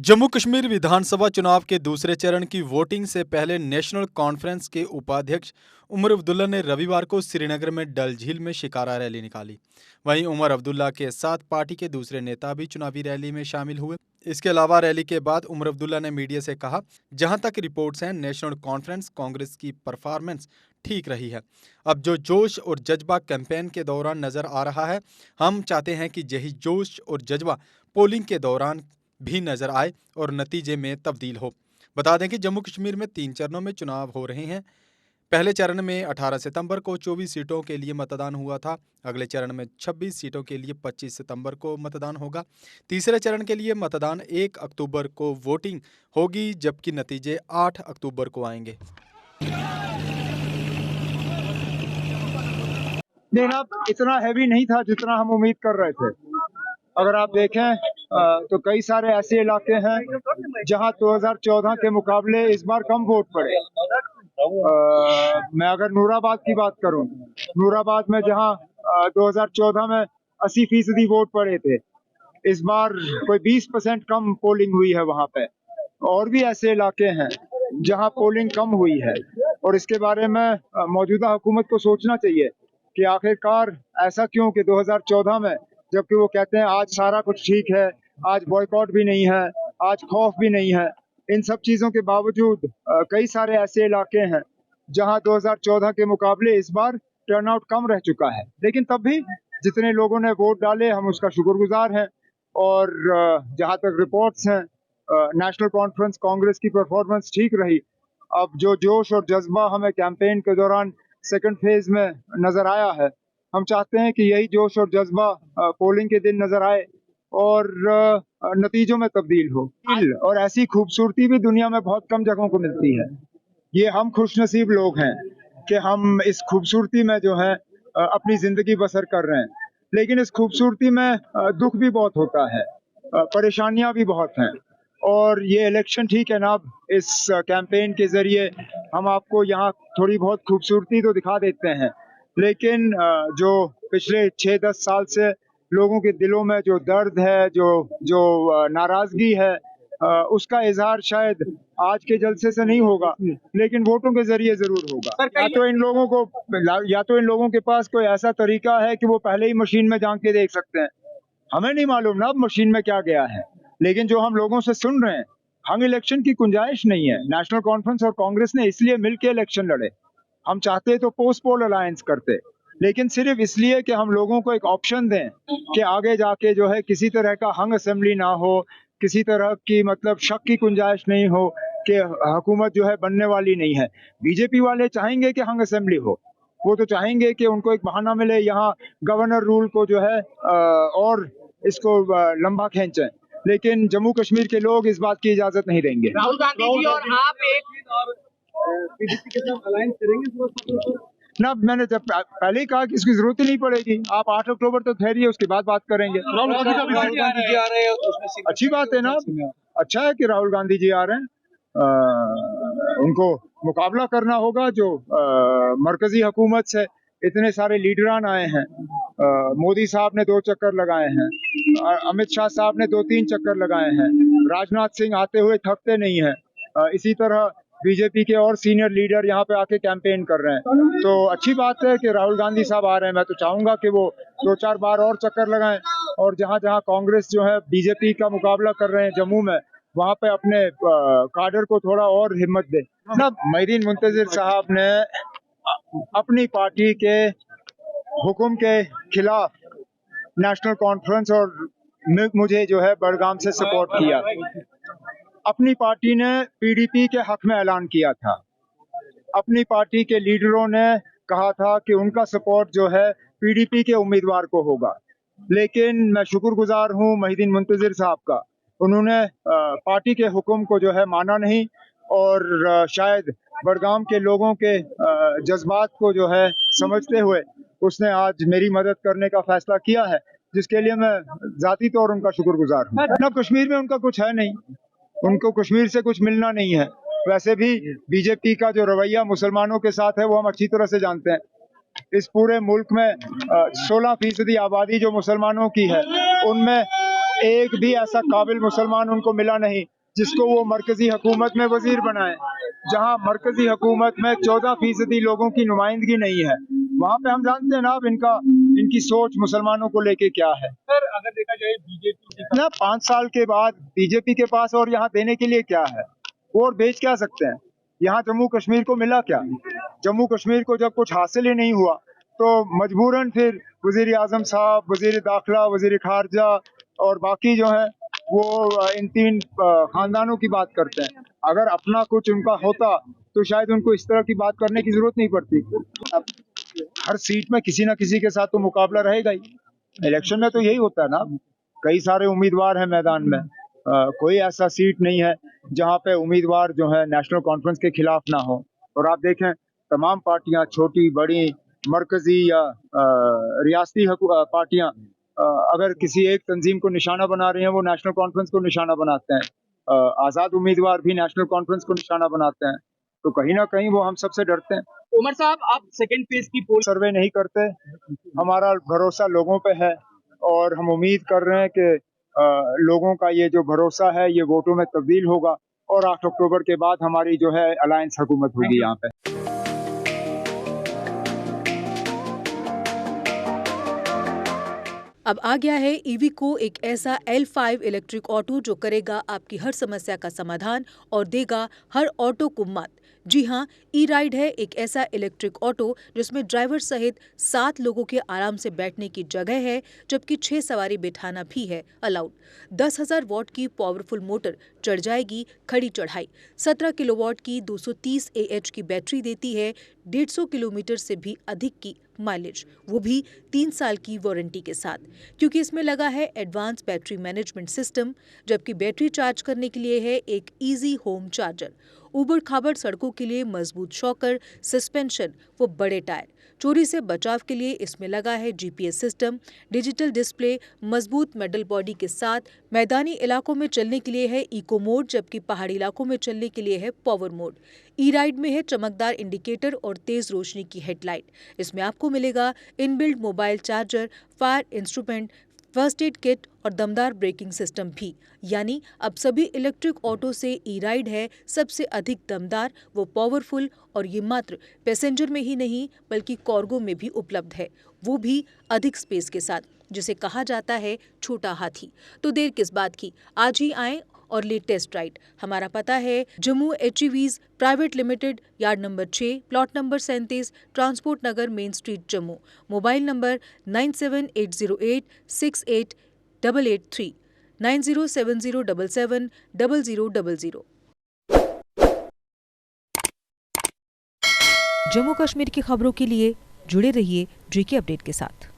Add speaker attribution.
Speaker 1: जम्मू कश्मीर विधानसभा चुनाव के दूसरे चरण की वोटिंग से पहले नेशनल कॉन्फ्रेंस के उपाध्यक्ष उमर अब्दुल्ला ने रविवार को श्रीनगर में डल झील में शिकारा रैली निकाली। वहीं उमर अब्दुल्ला के साथ पार्टी के दूसरे नेता भी चुनावी रैली में शामिल हुए। इसके अलावा रैली के बाद उमर अब्दुल्ला ने मीडिया से कहा, जहां तक रिपोर्ट्स हैं, नेशनल कॉन्फ्रेंस कांग्रेस की परफॉर्मेंस ठीक रही है। अब जो जोश और जज्बा कैंपेन के दौरान नजर आ रहा है, हम चाहते हैं कि यही जोश और जज्बा पोलिंग के दौरान भी नजर आए और नतीजे में तब्दील हो। बता दें कि जम्मू कश्मीर में 3 चरणों में चुनाव हो रहे हैं। पहले चरण में 18 सितंबर को 24 सीटों के लिए मतदान हुआ था। अगले चरण में 26 सीटों के लिए 25 सितंबर को मतदान होगा। तीसरे चरण के लिए मतदान 1 अक्टूबर को वोटिंग होगी, जबकि नतीजे 8 अक्टूबर को आएंगे।
Speaker 2: लेना इतना हैवी नहीं था जितना हम उम्मीद कर रहे थे। अगर आप देखें तो कई सारे ऐसे इलाके हैं जहां 2014 के मुकाबले इस बार कम वोट पड़े। मैं अगर नूराबाद की बात करूं, नूराबाद में जहां 2014 में 80% वोट पड़े थे, इस बार कोई 20% कम पोलिंग हुई है वहां पे। और भी ऐसे इलाके हैं जहां पोलिंग कम हुई है, और इसके बारे में मौजूदा हुकूमत को सोचना चाहिए कि आखिरकार ऐसा क्यों कि 2014 में, जबकि वो कहते हैं आज सारा कुछ ठीक है, आज बॉयकॉट भी नहीं है, आज खौफ भी नहीं है, इन सब चीज़ों के बावजूद कई सारे ऐसे इलाके हैं जहां 2014 के मुकाबले इस बार टर्नआउट कम रह चुका है। लेकिन तब भी जितने लोगों ने वोट डाले, हम उसका शुक्रगुजार हैं। और जहां तक रिपोर्ट्स हैं, नेशनल कॉन्फ्रेंस कांग्रेस की परफॉर्मेंस ठीक रही। अब जो जोश और जज्बा हमें कैंपेन के दौरान सेकंड फेज में नजर आया है, हम चाहते हैं कि यही जोश और जज्बा पोलिंग के दिन नजर आए और नतीजों में तब्दील हो। और ऐसी खूबसूरती भी दुनिया में बहुत कम जगहों को मिलती है। ये हम खुशनसीब लोग हैं कि हम इस खूबसूरती में जो है अपनी जिंदगी बसर कर रहे हैं। लेकिन इस खूबसूरती में दुख भी बहुत होता है, परेशानियां भी बहुत हैं। और ये इलेक्शन ठीक है ना, अब इस कैंपेन के जरिए हम आपको यहाँ थोड़ी बहुत खूबसूरती तो दिखा देते हैं, लेकिन जो पिछले 6-10 साल से लोगों के दिलों में जो दर्द है, जो जो नाराजगी है, उसका इजहार शायद आज के जलसे से नहीं होगा, लेकिन वोटों के जरिए जरूर होगा। या तो इन लोगों के पास कोई ऐसा तरीका है कि वो पहले ही मशीन में झांक के देख सकते हैं। हमें नहीं मालूम ना अब मशीन में क्या गया है, लेकिन जो हम लोगों से सुन रहे हैं, हम इलेक्शन की गुंजाइश नहीं है। नेशनल कॉन्फ्रेंस और कांग्रेस ने इसलिए मिलकर इलेक्शन लड़े। हम चाहते तो पोस्ट पोल अलायंस करते, लेकिन सिर्फ इसलिए कि हम लोगों को एक ऑप्शन दें कि आगे जाके जो है किसी तरह का हंग असेंबली ना हो, किसी तरह की मतलब शक की गुंजाइश नहीं हो कि हुकूमत जो है बनने वाली नहीं है। बीजेपी वाले चाहेंगे कि हंग असेंबली हो, वो तो चाहेंगे कि उनको एक बहाना मिले यहाँ गवर्नर रूल को जो है और इसको लंबा खींचें। लेकिन जम्मू कश्मीर के लोग इस बात की इजाजत नहीं देंगे।
Speaker 3: राहुल गांधी जी और आप एक बीजेपी के साथ अलायंस करेंगे
Speaker 2: ना, मैंने जब पहले ही कहा कि इसकी जरूरत ही नहीं पड़ेगी। आप 8 अक्टूबर तक ठहरिए, उसके बाद बात करेंगे।
Speaker 3: राहुल गांधी जी आ रहे हैं, उसमें
Speaker 2: अच्छी बात है ना, अच्छा है कि राहुल गांधी जी आ रहे हैं। उनको मुकाबला करना होगा जो मरकजी हुकूमत से इतने सारे लीडरान आए हैं। मोदी साहब ने 2 चक्कर लगाए हैं, अमित शाह साहब ने 2-3 चक्कर लगाए हैं, राजनाथ सिंह आते हुए थकते नहीं हैं। इसी तरह बीजेपी के और सीनियर लीडर यहाँ पे आके कैंपेन कर रहे हैं। तो अच्छी बात है कि राहुल गांधी साहब आ रहे हैं। मैं तो चाहूंगा कि वो 2-4 बार और चक्कर लगाएं, और जहाँ जहाँ कांग्रेस जो है बीजेपी का मुकाबला कर रहे हैं जम्मू में, वहाँ पे अपने काडर को थोड़ा और हिम्मत दे ना। मोहद्दीन मुंतजिर साहब ने अपनी पार्टी के हुक्म के खिलाफ नेशनल कॉन्फ्रेंस और मुझे जो है बड़गाम से सपोर्ट किया। अपनी पार्टी ने पीडीपी के हक में ऐलान किया था। अपनी पार्टी के लीडरों ने कहा था कि उनका सपोर्ट जो है पीडीपी के उम्मीदवार को होगा। लेकिन मैं शुक्रगुजार हूं मोहद्दीन मुंतजिर साहब का, उन्होंने पार्टी के हुक्म को जो है माना नहीं, और शायद बड़गाम के लोगों के जज्बात को जो है समझते हुए उसने आज मेरी मदद करने का फैसला किया है, जिसके लिए मैं जाती तौर उनका शुक्रगुजार हूँ। ना, कश्मीर में उनका कुछ है नहीं, उनको कश्मीर से कुछ मिलना नहीं है। वैसे भी बीजेपी का जो रवैया मुसलमानों के साथ है वो हम अच्छी तरह से जानते हैं। इस पूरे मुल्क में 16% आबादी जो मुसलमानों की है, उनमें एक भी ऐसा काबिल मुसलमान उनको मिला नहीं जिसको वो मरकजी हुकूमत में वजीर बनाए। जहां मरकजी हुकूमत में 14% लोगों की नुमाइंदगी नहीं है, वहां पे हम जानते हैं ना अब इनकी सोच मुसलमानों को लेके क्या है।
Speaker 3: सर अगर देखा जाए बीजेपी
Speaker 2: ना 5 साल के बाद बीजेपी के पास और यहाँ देने के लिए क्या है, वो और बेच क्या सकते हैं। यहाँ जम्मू कश्मीर को मिला क्या? जम्मू कश्मीर को जब कुछ हासिल ही नहीं हुआ तो मजबूरन फिर वजीर आजम साहब, वजीर दाखिला, वजीर खारजा और बाकी जो है वो इन 3 खानदानों की बात करते हैं। अगर अपना कुछ उनका होता तो शायद उनको इस तरह की बात करने की जरूरत नहीं पड़ती। अब हर सीट में किसी ना किसी के साथ तो मुकाबला रहेगा ही। इलेक्शन में तो यही होता है ना, कई सारे उम्मीदवार हैं मैदान में। कोई ऐसा सीट नहीं है जहां पे उम्मीदवार जो है नेशनल कॉन्फ्रेंस के खिलाफ ना हो। और आप देखें तमाम पार्टियां, छोटी बड़ी, मरकजी या रियासती पार्टियां, अगर किसी एक तंजीम को निशाना बना रही हैं वो नेशनल कॉन्फ्रेंस को निशाना बनाते हैं। आज़ाद उम्मीदवार भी नेशनल कॉन्फ्रेंस को निशाना बनाते हैं। तो कहीं ना कहीं वो हम सबसे डरते हैं।
Speaker 3: उमर साहब आप सेकंड फेज की पोल
Speaker 2: सर्वे नहीं करते, हमारा भरोसा लोगों पे है और हम उम्मीद कर रहे हैं कि लोगों का ये जो भरोसा है ये वोटों में तब्दील होगा और 8 अक्टूबर के बाद हमारी जो है अलायंस हुकूमत होगी यहाँ पे।
Speaker 4: अब आ गया है ईवीको, एक ऐसा L5 इलेक्ट्रिक ऑटो जो करेगा आपकी हर समस्या का समाधान और देगा हर ऑटो को मत। जी हाँ, ई राइड है एक ऐसा इलेक्ट्रिक ऑटो जिसमें ड्राइवर सहित 7 लोगों के आराम से बैठने की जगह है, जबकि 6 सवारी बिठाना भी है अलाउड। 10,000 वॉट की पावरफुल मोटर चढ़ जाएगी खड़ी चढ़ाई। 17 किलोवाट की 230 AH की बैटरी देती है 150 किलोमीटर से भी अधिक की माइलेज, वो भी 3 साल की वारंटी के साथ, क्योंकि इसमें लगा है एडवांस बैटरी मैनेजमेंट सिस्टम। जबकि बैटरी चार्ज करने के लिए है एक इजी होम चार्जर। उबड़ खाबड़ सड़कों के लिए मजबूत शॉकर, सस्पेंशन व बड़े टायर। चोरी से बचाव के लिए इसमें लगा है GPS सिस्टम, डिजिटल डिस्प्ले, मजबूत मेटल बॉडी के साथ। मैदानी इलाकों में चलने के लिए है इको मोड, जबकि पहाड़ी इलाकों में चलने के लिए है पावर मोड। ई राइड में है चमकदार इंडिकेटर और तेज रोशनी की हेडलाइट। इसमें आपको मिलेगा inbuilt mobile charger, fire instrument, first aid kit और दमदार ब्रेकिंग सिस्टम भी। यानी अब सभी इलेक्ट्रिक ऑटो से ई राइड है सबसे अधिक दमदार व पावरफुल, और ये मात्र पैसेंजर में ही नहीं बल्कि कार्गो में भी उपलब्ध है, वो भी अधिक स्पेस के साथ, जिसे कहा जाता है छोटा हाथी। तो देर किस बात की, आज ही आएं और ले टेस्ट राइड। हमारा पता है Jammu HEVs private limited, yard number 6, plot number 37, transport Nagar, main street, Jammu. Mobile number 9780868883, 9070770000। Jammu Kashmir की खबरों के लिए जुड़े रहिए JK अपडेट के साथ।